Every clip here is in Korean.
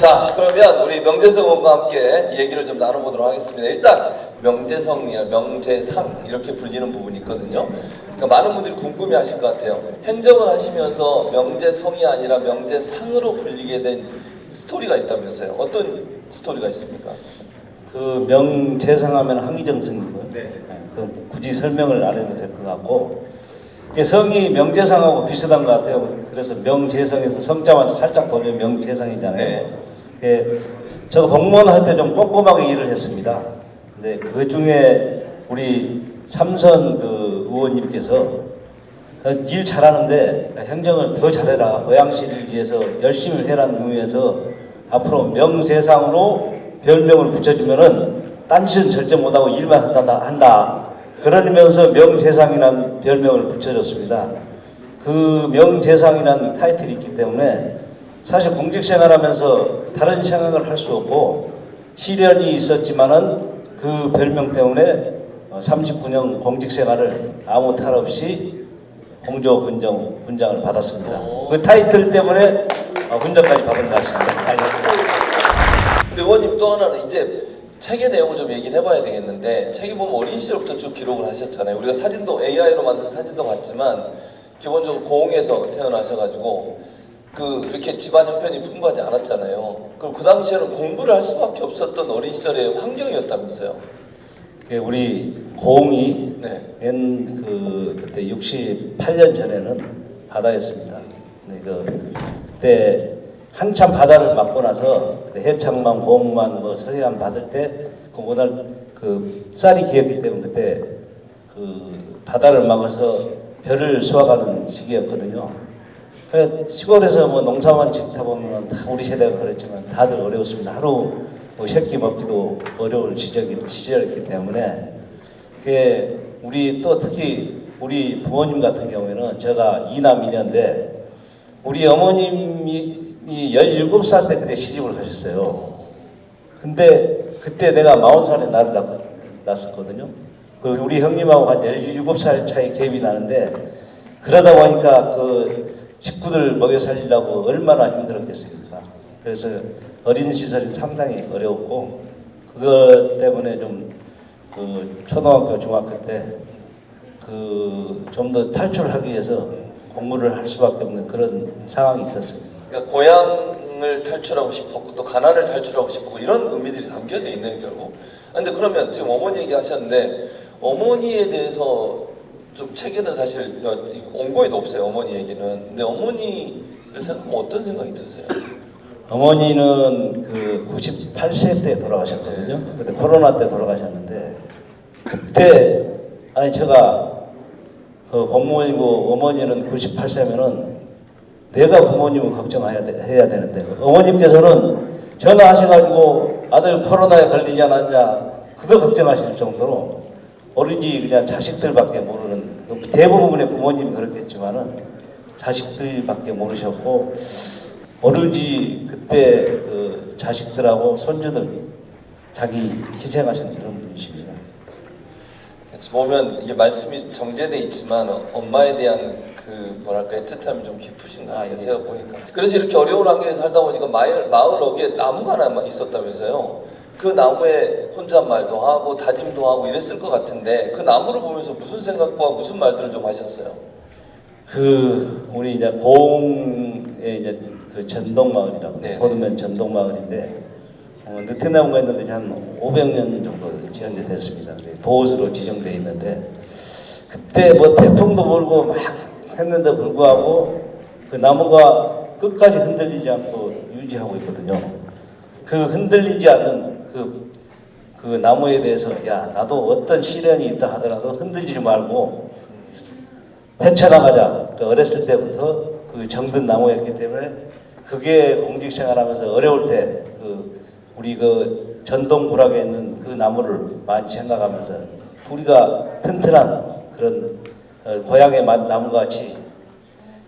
자, 그러면 우리 명재성 의원과 함께 얘기를 좀 나눠보도록 하겠습니다. 일단 명재성이나 명재상 이렇게 불리는 부분이 있거든요. 그러니까 많은 분들이 궁금해하실 것 같아요. 행정을 하시면서 명재성이 아니라 명재상으로 불리게 된 스토리가 있다면서요. 어떤 스토리가 있습니까? 그 명재상하면 항의정성이고요. 네. 그 굳이 설명을 안 해도 될 것 같고, 성이 명재상하고 비슷한 것 같아요. 그래서 명재성에서 성자만 살짝 돌려 명재상이잖아요. 저도 공무원 할 때 좀 꼼꼼하게 일을 했습니다. 근데 그 중에 우리 삼선 그 의원님께서 일 잘하는데 행정을 더 잘해라, 고양시를 위해서 열심히 해라는 의미에서 앞으로 명재상으로 별명을 붙여주면은 딴짓은 절대 못하고 일만 한다. 그러면서 명재상이라는 별명을 붙여줬습니다. 그 명재상이라는 타이틀이 있기 때문에 사실 공직생활하면서 다른 생각을 할 수 없고, 시련이 있었지만은 그 별명 때문에 39년 공직생활을 아무 탈 없이 공조군장을 받았습니다. 그 타이틀 때문에 군장까지 받은 것 같습니다. 근데 의원님 또 하나는 이제 책의 내용을 좀 얘기를 해봐야 되겠는데, 책에 보면 어린 시절부터 쭉 기록을 하셨잖아요. 우리가 사진도 AI로 만든 사진도 봤지만 기본적으로 고흥에서 태어나셔가지고 그렇게 집안 형편이 풍부하지 않았잖아요. 그럼 그 당시에는 공부를 할 수밖에 없었던 어린 시절의 환경이었다면서요? 우리 고흥이 네. 그때 68년 전에는 바다였습니다. 그때 한참 바다를 맞고 나서 해창만, 고흥만, 서해안 받을 때 그날 쌀이 기었기 때문에 그때 바다를 막아서 벼를 수확하는 시기였거든요. 시골에서 농사만 짓다 보면 다 우리 세대가 그랬지만 다들 어려웠습니다. 하루 새끼 먹기도 어려울 시절이었기 때문에 우리 또 특히 우리 부모님 같은 경우에는 제가 이남 이녀인데 우리 어머님이 17살 때 그때 시집을 가셨어요. 근데 그때 내가 40살에 나를 낳았었거든요. 그리고 우리 형님하고 한 17살 차이 갭이 나는데, 그러다 보니까 식구들 먹여 살리려고 얼마나 힘들었겠습니까? 그래서 어린 시절이 상당히 어려웠고, 그것 때문에 좀 초등학교, 중학교 때 좀 더 탈출하기 위해서 공부를 할 수밖에 없는 그런 상황이 있었습니다. 그러니까 고향을 탈출하고 싶었고 또 가난을 탈출하고 싶었고 이런 의미들이 담겨져 있네요, 결국. 근데 그러면 지금 어머니 얘기하셨는데, 어머니에 대해서 좀 책에는 사실 원고에도 없어요, 어머니 얘기는. 근데 어머니를 생각하면 어떤 생각이 드세요? 어머니는 98세 때 돌아가셨거든요. 그때 코로나 때 돌아가셨는데, 그때 제가 공무원이고 어머니는 98세면은 내가 부모님을 걱정해야 되는데, 어머님께서는 전화하셔가지고 아들 코로나에 걸리지 않았냐 그거 걱정하실 정도로 오로지 그냥 자식들밖에 모르는, 대부분의 부모님이 그렇겠지만은 자식들밖에 모르셨고, 오로지 그때 자식들하고 손주들 자기 희생하신 그런 분이십니다. 보면 이게 말씀이 정제돼 있지만 엄마에 대한 뭐랄까 애틋함이 좀 깊으신 것 같아요. 제가 보니까. 그래서 이렇게 어려운 환경에 살다 보니까 마을 어귀에 나무가 하나 있었다면서요. 그 나무에 혼잣말도 하고 다짐도 하고 이랬을 것 같은데, 그 나무를 보면서 무슨 생각과 무슨 말들을 좀 하셨어요? 우리 이제 고흥에 이제 전동마을이라고, 보면 전동마을인데, 느티나무가 있는데 한 500년 정도 지연이 됐습니다. 보호수로 지정되어 있는데, 그때 태풍도 불고 막 했는데 불구하고 그 나무가 끝까지 흔들리지 않고 유지하고 있거든요. 그 흔들리지 않는 그 나무에 대해서, 야, 나도 어떤 시련이 있다 하더라도 흔들지 말고 헤쳐나가자. 어렸을 때부터 정든 나무였기 때문에, 그게 공직생활하면서 어려울 때 우리 전동굴락에 있는 그 나무를 많이 생각하면서, 우리가 튼튼한 그런 고향의 나무같이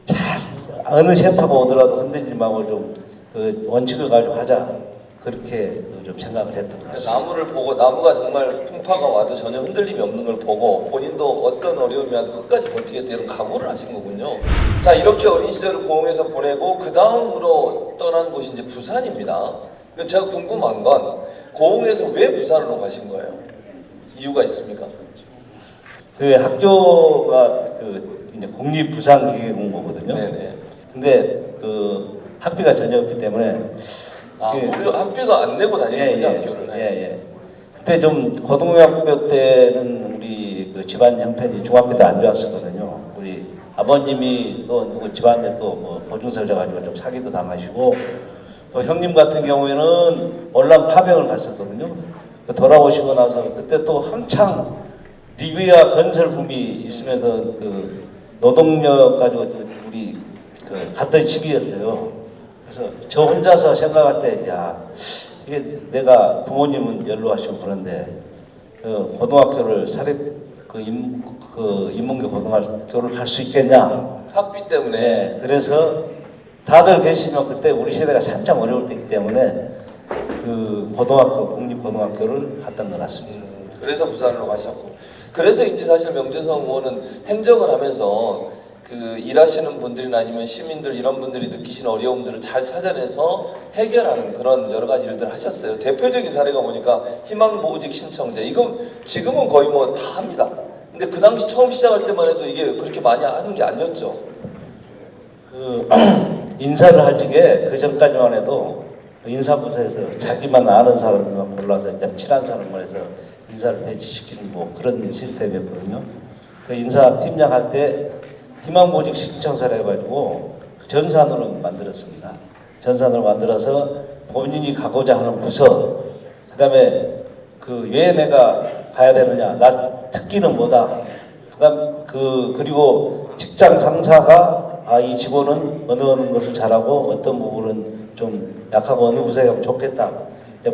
잘 어느 셰프가 오더라도 흔들지 말고 좀 원칙을 가지고 하자. 그렇게 좀 생각을 했던 것 같습니다. 나무를 보고 나무가 정말 풍파가 와도 전혀 흔들림이 없는 걸 보고 본인도 어떤 어려움이 와도 끝까지 버티겠다 이런 각오를 하신 거군요. 자, 이렇게 어린 시절을 고흥에서 보내고 그 다음으로 떠난 곳이 이제 부산입니다. 근데 제가 궁금한 건 고흥에서 왜 부산으로 가신 거예요? 이유가 있습니까? 그 학교가 그 이제 국립부산기계공고거든요. 네네. 근데 그 학비가 전혀 없기 때문에 무료 학비가 안 내고 다니는군요, 학교를. 예. 그때 좀 고등학교 때는 우리 그 집안 형편이 중학교 때 안 좋았었거든요. 우리 아버님이 또 누구 집안에 또 뭐 보증설 져가지고 좀 사기도 당하시고 또 형님 같은 경우에는 월남 파병을 갔었거든요. 돌아오시고 나서 그때 또 한창 리비아 건설 붐이 있으면서 그 노동력 가지고 우리 그 갔던 시기였어요. 그래서 저 혼자서 생각할 때, 야, 이게 내가 부모님은 연로하시고 그런데 고등학교를 인문계 고등학교를 갈 수 있겠냐? 학비 때문에. 네, 그래서 다들 계시면 그때 우리 세대가 한참 어려울 때이기 때문에 그 국립고등학교를 갔던 것 같습니다. 그래서 부산으로 가셨고. 그래서 이제 사실 명재성 의원은 행정을 하면서 그 일하시는 분들이나 아니면 시민들 이런 분들이 느끼시는 어려움들을 잘 찾아내서 해결하는 그런 여러 가지 일들을 하셨어요. 대표적인 사례가 보니까 희망보직 신청제. 이건 지금은 거의 뭐 다 합니다. 근데 그 당시 처음 시작할 때만 해도 이게 그렇게 많이 하는 게 아니었죠. 그 인사를 할 적에 그 전까지만 해도 인사부서에서 자기만 아는 사람만 골라서 이제 친한 사람만 해서 인사를 배치시키는 뭐 그런 시스템이었거든요. 그 인사 팀장 할 때 희망보직 신청서를 해가지고 전산으로 만들었습니다. 전산으로 만들어서 본인이 가고자 하는 부서, 그다음에 그 왜 내가 가야 되느냐, 나 특기는 뭐다, 그리고 직장 상사가 이 직원은 어느 것을 잘하고 어떤 부분은 좀 약하고 어느 부서에 가면 좋겠다.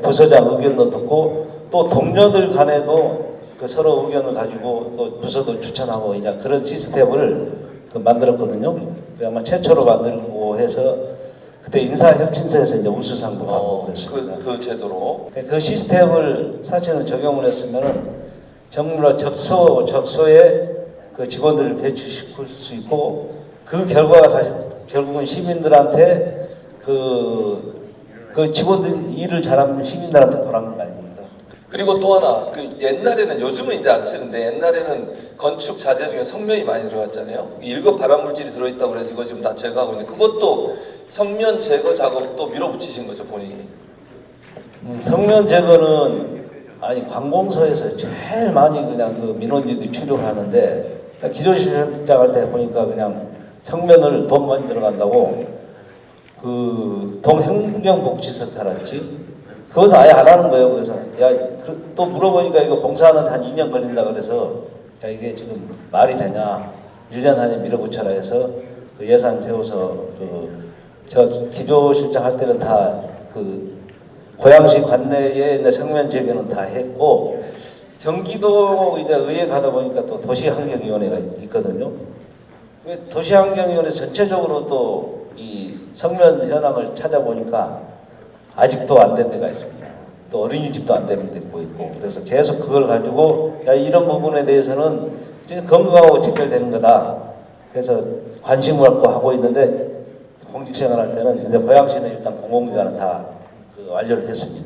부서장 의견도 듣고 또 동료들 간에도 그 서로 의견을 가지고 또 부서도 추천하고 이제 그런 시스템을 만들었거든요. 아마 최초로 만들고 해서 그때 인사혁신서에서 이제 우수상도 받고 그랬습니다. 그 제도로. 그 시스템을 사실은 적용을 했으면은 정말 적소에 그 직원들을 배치시킬 수 있고 그 결과가 다시 결국은 시민들한테 그 직원들 일을 잘하면 시민들한테 돌아가는 거 아닙니까? 그리고 또 하나, 그 옛날에는, 요즘은 이제 안 쓰는데 옛날에는 건축 자재 중에 성면이 많이 들어갔잖아요. 1급 발암물질이 들어있다고 그래서 이거 지금 다 제거하고 있는데 그것도 성면 제거 작업도 밀어붙이신 거죠, 본인이? 성면 제거는 관공서에서 제일 많이 그냥 그 민원인들이 출력을 하는데 기조실장 때 보니까 그냥 성면을 돈 많이 들어간다고 그 동행정복지센터랄지 그것은 아예 안 하는 거예요. 그래서 또 물어보니까 이거 공사하는데 한 2년 걸린다 그래서 이게 지금 말이 되냐 1년 안에 밀어붙여라 해서 그 예산 세워서 저 기조실장 할 때는 다 그 고양시 관내에 있는 성면 재개는 다 했고 경기도 이제 의회 가다 보니까 또 도시환경위원회가 있거든요. 도시환경위원회 전체적으로 또 이 성면 현황을 찾아보니까 아직도 안 된 데가 있습니다. 또 어린이집도 안 되는 데도 있고 그래서 계속 그걸 가지고 이런 부분에 대해서는 건강하고 직결되는 거다. 그래서 관심을 갖고 하고 있는데 공직생활 할 때는 이제 고양시는 일단 공공기관은 다 완료를 했습니다.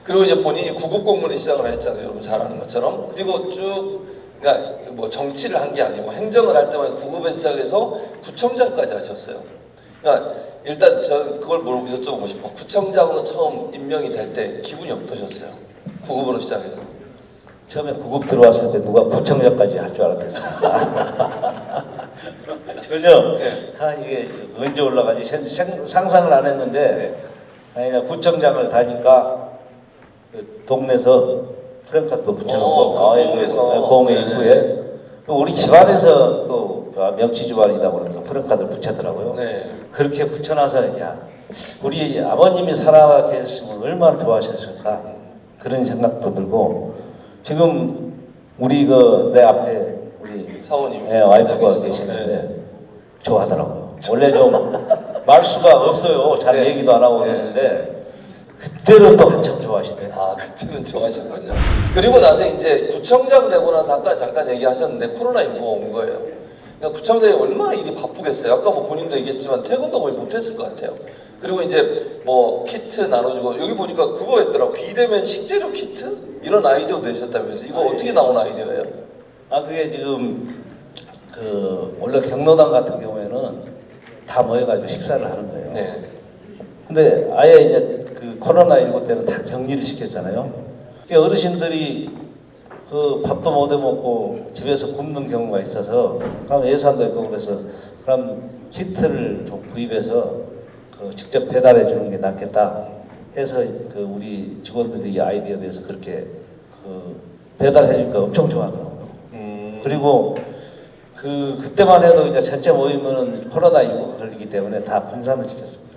그리고 이제 본인이 구급 공무원 시작을 했잖아요, 여러분 잘 아는 것처럼. 그리고 쭉 그러니까 뭐 정치를 한 게 아니고 행정을 할 때마다 구급에 시작해서 구청장까지 하셨어요. 그러니까 일단 저는 그걸 여쭤보고 싶어. 구청장으로 처음 임명이 될 때 기분이 어떠셨어요? 구급으로 시작해서. 처음에 구급 들어왔을 때 누가 구청장까지 할 줄 알았겠습니다. 전혀 이게 언제 올라가지 상상을 안 했는데 구청장을 다니까 그 동네에서 프랭카드도 붙여놓고 공회 입구에 또 우리 집안에서 또 명치 집안이다 그러면서 프랭카드를 붙였더라고요. 네. 그렇게 붙여놔서 우리 아버님이 살아 계셨으면 얼마나 좋아하셨을까 그런 생각도 들고 지금 우리 내 앞에 우리 사모님 와이프가 계시는데 좋아하더라고요. 원래 좀 말수가 없어요. 잘 얘기도 안 하고 그러는데 그때는 또 한참 좋아하시네. 아, 그때는 좋아하셨군요. 그리고 나서 이제 구청장 되고 나서 아까 잠깐 얘기하셨는데 코로나19가 온 거예요. 그러니까 구청장이 얼마나 일이 바쁘겠어요. 아까 뭐 본인도 얘기했지만 퇴근도 거의 못했을 것 같아요. 그리고 이제 뭐 키트 나눠주고 여기 보니까 그거 했더라고. 비대면 식재료 키트? 이런 아이디어 내셨다면서 이거 어떻게 나온 아이디어예요? 아 그게 지금 원래 경로당 같은 경우에는 다 모여가지고 식사를 하는 거예요. 네. 근데 아예 이제 그 코로나19 때는 다 격리를 시켰잖아요. 그러니까 어르신들이 그 밥도 못 해 먹고 집에서 굶는 경우가 있어서 그럼 예산도 있고 그래서 그럼 키트를 좀 구입해서 그 직접 배달해 주는 게 낫겠다 해서 그 우리 직원들이 이 아이디어에 대해서 그렇게 그 배달해 주니까 엄청 좋아하더라고요. 그리고 그때만 해도 이제 전체 모이면 코로나19 걸리기 때문에 다 분산을 시켰습니다.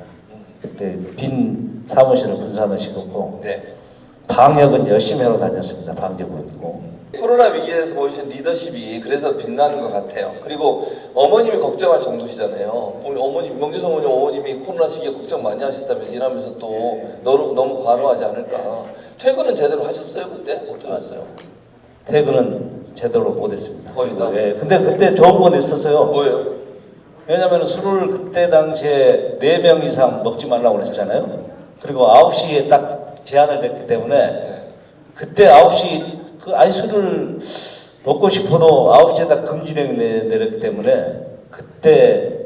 네, 빈 사무실을 분산을 시켰고 네. 방역은 열심히 하러 다녔습니다. 방역을 했고. 코로나 위기에서 보이신 리더십이 그래서 빛나는 것 같아요. 그리고 어머님이 걱정할 정도시잖아요. 어머님, 명재성 어머님이 코로나 시기에 걱정 많이 하셨다면서 일하면서 또 너무 과로하지 않을까. 퇴근은 제대로 하셨어요 그때? 어떠셨어요? 퇴근은 제대로 못했습니다. 거의 다? 네, 근데 그때 좋은 건 있었어요. 뭐예요? 왜냐하면 술을 그때 당시에 4명 이상 먹지 말라고 그랬잖아요. 그리고 9시에 딱 제한을 냈기 때문에 네. 그때 9시 술을 먹고 싶어도 9시에다 금지령이 내렸기 때문에 그때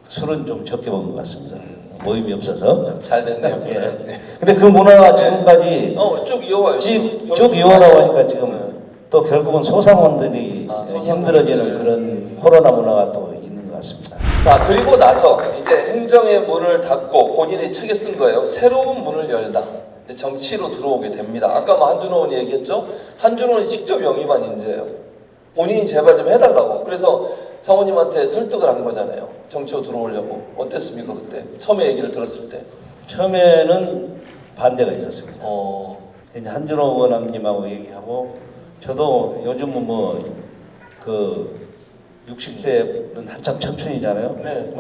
술은 좀 적게 먹은 것 같습니다. 모임이 없어서. 잘 됐네요. 예. 네. 근데 그 문화가 지금까지 쭉 이어와요. 쭉 이어나고 하니까 지금 또 결국은 소상원들이 힘들어지는 그런 코로나 문화가 또 있는 것 같습니다. 자, 그리고 나서 이제 행정의 문을 닫고 본인이 책에 쓴 거예요. 새로운 문을 열다. 이제 정치로 들어오게 됩니다. 아까 뭐 한준호 의원이 얘기했죠. 한준호 의원이 직접 영입한 인재예요. 본인이 제발 좀 해달라고. 그래서 사모님한테 설득을 한 거잖아요. 정치로 들어오려고. 어땠습니까 그때? 처음에 얘기를 들었을 때. 처음에는 반대가 있었습니다. 이제 한준호 의원님하고 얘기하고 저도 요즘은 그 60세는 한참 청춘이잖아요. 네.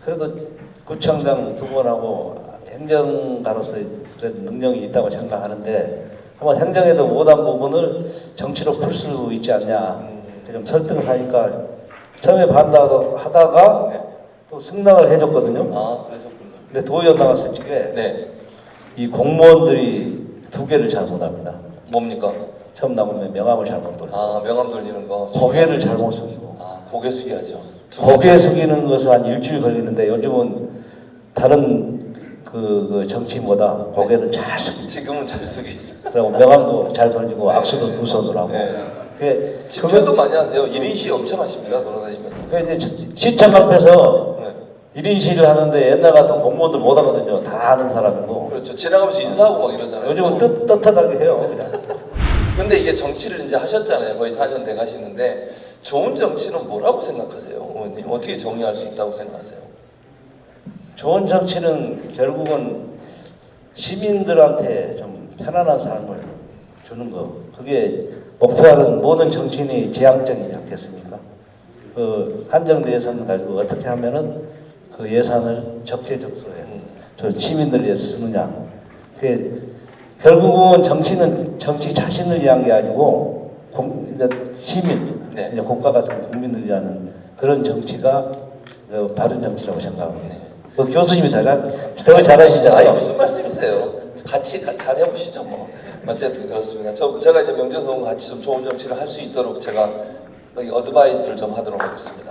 그래도 구청장 2번하고 행정가로서 그래도 능력이 있다고 생각하는데 한번 행정에도 못한 부분을 정치로 풀 수 있지 않냐 좀 설득을 하니까 처음에 반대하다가 네. 또 승낙을 해줬거든요. 아, 그러셨군요. 근데 도의원 나갔을 적에 네. 이 공무원들이 2개를 잘못합니다. 뭡니까? 처음 나오면 명함을 잘못 돌리고 아, 명함 돌리는 거. 고개를 잘못 숙이고 아, 고개 숙여야죠. 고개 숙이는 것은 한 일주일 걸리는데 요즘은 다른 그 정치인보다 고개를 잘 숙이고 지금은 잘 숙이죠. 그리고 명함도 잘 돌리고 악수도 두 손으로 하고 네. 그게 집회도 많이 하세요. 1인 시위 엄청 하십니다. 돌아다니면서. 그 이제 시청 앞에서 네. 1인 시위를 하는데 옛날 같은 공무원들 못 하거든요. 다 아는 사람이고 그렇죠. 지나가면서 인사하고 막 이러잖아요. 요즘은 또. 떳떳하게 해요. 그냥. 근데 이게 정치를 이제 하셨잖아요. 거의 4년 돼 가시는데 좋은 정치는 뭐라고 생각하세요, 의원님? 어떻게 정의할 수 있다고 생각하세요? 좋은 정치는 결국은 시민들한테 좀 편안한 삶을 주는 거. 그게 목표하는 모든 정치인이 지향적이지 않겠습니까? 그 한정된 예산을 가지고 어떻게 하면은 그 예산을 적재적소에 저 시민들을 위해서 쓰느냐. 그 결국은 정치는 정치 자신을 위한 게 아니고 이제 시민, 네. 이제 국가 같은 국민을 위한 그런 정치가 바른 정치라고 생각합니다. 네. 그 교수님이 되게 잘하시잖아요. 아니 무슨 말씀이세요? 같이 잘 해보시죠 뭐. 어쨌든 그렇습니다. 제가 이제 명재성 같이 좀 좋은 정치를 할 수 있도록 제가 어드바이스를 좀 하도록 하겠습니다.